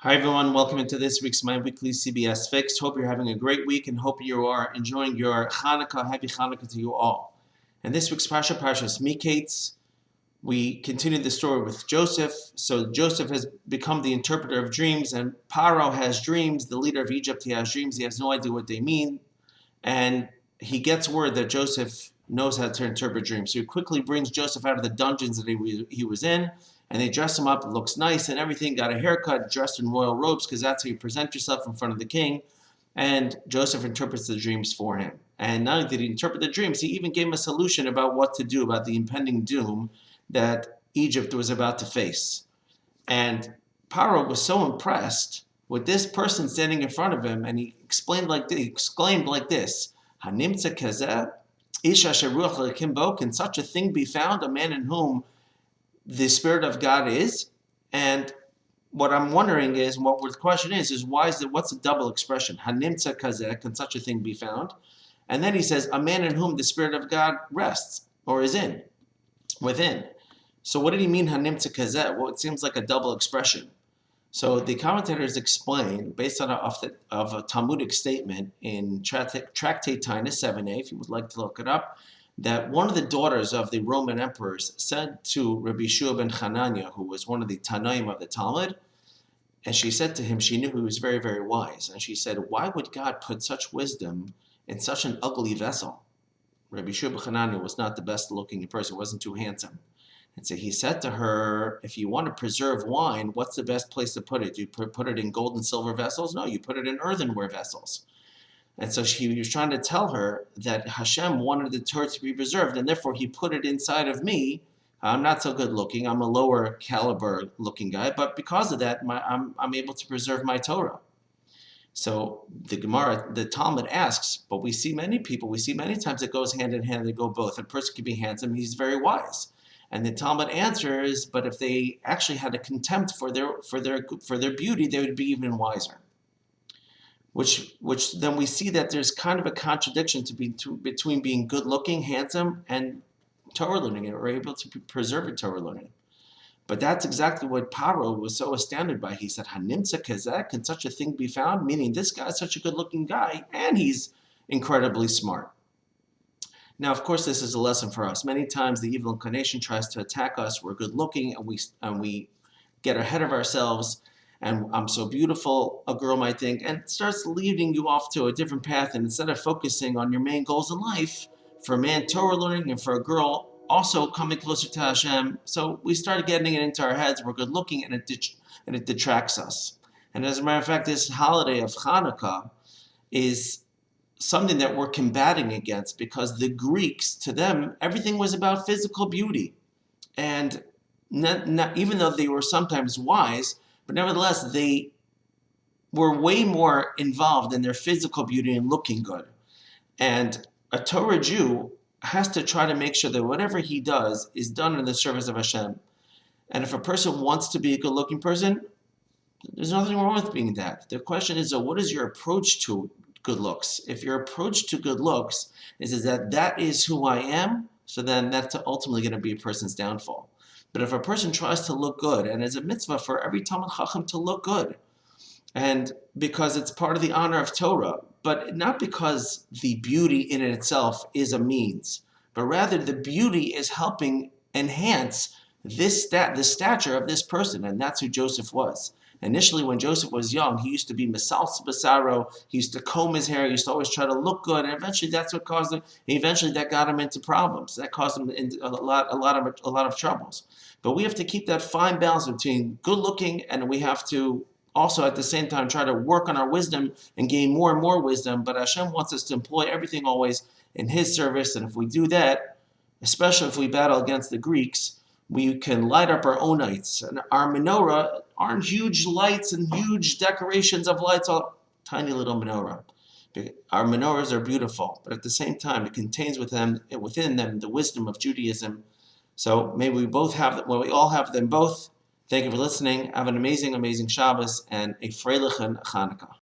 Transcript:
Hi everyone, welcome into this week's My Weekly CBS Fix. Hope you're having a great week and hope you are enjoying your Chanukah. Happy Chanukah to you all. And this week's Parsha is Mikeitz. We continue the story with Joseph. So Joseph has become the interpreter of dreams, and Paro has dreams. The leader of Egypt, he has dreams. He has no idea what they mean. And he gets word that Joseph knows how to interpret dreams. So he quickly brings Joseph out of the dungeons that he was in, and they dress him up. It looks nice and everything. Got a haircut, dressed in royal robes, because that's how you present yourself in front of the king. And Joseph interprets the dreams for him. And not only did he interpret the dreams, he even gave him a solution about what to do about the impending doom that Egypt was about to face. And Paro was so impressed with this person standing in front of him, and he exclaimed like this: "Hanimtza kazeh, ish asher ruach l'elokim bo, can such a thing be found, a man in whom the Spirit of God is?" And what I'm wondering is, what the question is what's the double expression? Hanimtza kazeh, can such a thing be found? And then he says, a man in whom the Spirit of God rests, or is within. So what did he mean, Hanimtza kazeh? Well, it seems like a double expression. So the commentators explain, based on a Talmudic statement in Tractate Taanis 7a, if you would like to look it up, that one of the daughters of the Roman emperors said to Rabbi Shua ben Hanania, who was one of the Tanaim of the Talmud, and she said to him, she knew he was very, very wise, and she said, why would God put such wisdom in such an ugly vessel? Rabbi Shua ben Hanania was not the best looking person, wasn't too handsome. And so he said to her, if you want to preserve wine, what's the best place to put it? Do you put it in gold and silver vessels? No, you put it in earthenware vessels. And so he was trying to tell her that Hashem wanted the Torah to be preserved, and therefore he put it inside of me. I'm not so good looking. I'm a lower caliber looking guy, but because of that, I'm able to preserve my Torah. So the Gemara, the Talmud asks, but we see many times it goes hand in hand, they go both. A person can be handsome, he's very wise. And the Talmud answers, but if they actually had a contempt for their beauty, they would be even wiser. Which then we see that there's kind of a contradiction between being good looking, handsome, and Torah learning, or able to preserve your Torah learning. But that's exactly what Paro was so astounded by. He said, Hanimtza kazeh, can such a thing be found? Meaning this guy's such a good looking guy, and he's incredibly smart. Now, of course, this is a lesson for us. Many times the evil inclination tries to attack us. We're good looking, and we get ahead of ourselves, and I'm so beautiful, a girl might think, and it starts leading you off to a different path. And instead of focusing on your main goals in life, for a man, Torah learning, and for a girl, also coming closer to Hashem, so we started getting it into our heads. We're good looking, and it detracts us. And as a matter of fact, this holiday of Chanukah is something that we're combating against, because the Greeks, to them, everything was about physical beauty. And not, even though they were sometimes wise, but nevertheless, they were way more involved in their physical beauty and looking good. And a Torah Jew has to try to make sure that whatever he does is done in the service of Hashem. And if a person wants to be a good-looking person, there's nothing wrong with being that. The question is, what is your approach to good looks? If your approach to good looks is that is who I am, so then that's ultimately going to be a person's downfall. But if a person tries to look good, and it's a mitzvah for every Talmud Chacham to look good, and because it's part of the honor of Torah, but not because the beauty in it itself is a means, but rather the beauty is helping enhance the stature of this person, and that's who Joseph was. Initially, when Joseph was young, he used to be misals basaro. He used to comb his hair. He used to always try to look good, and eventually that's what caused him. Eventually, that got him into problems. That caused him into a lot of troubles. But we have to keep that fine balance between good looking, and we have to also at the same time try to work on our wisdom and gain more and more wisdom. But Hashem wants us to employ everything always in His service, and if we do that, especially if we battle against the Greeks, we can light up our own lights. And our menorah aren't huge lights and huge decorations of lights, all tiny little menorah. Our menorahs are beautiful, but at the same time, it contains within them the wisdom of Judaism. So may we all have them both. Thank you for listening. Have an amazing, amazing Shabbos and a freilichen Chanukah.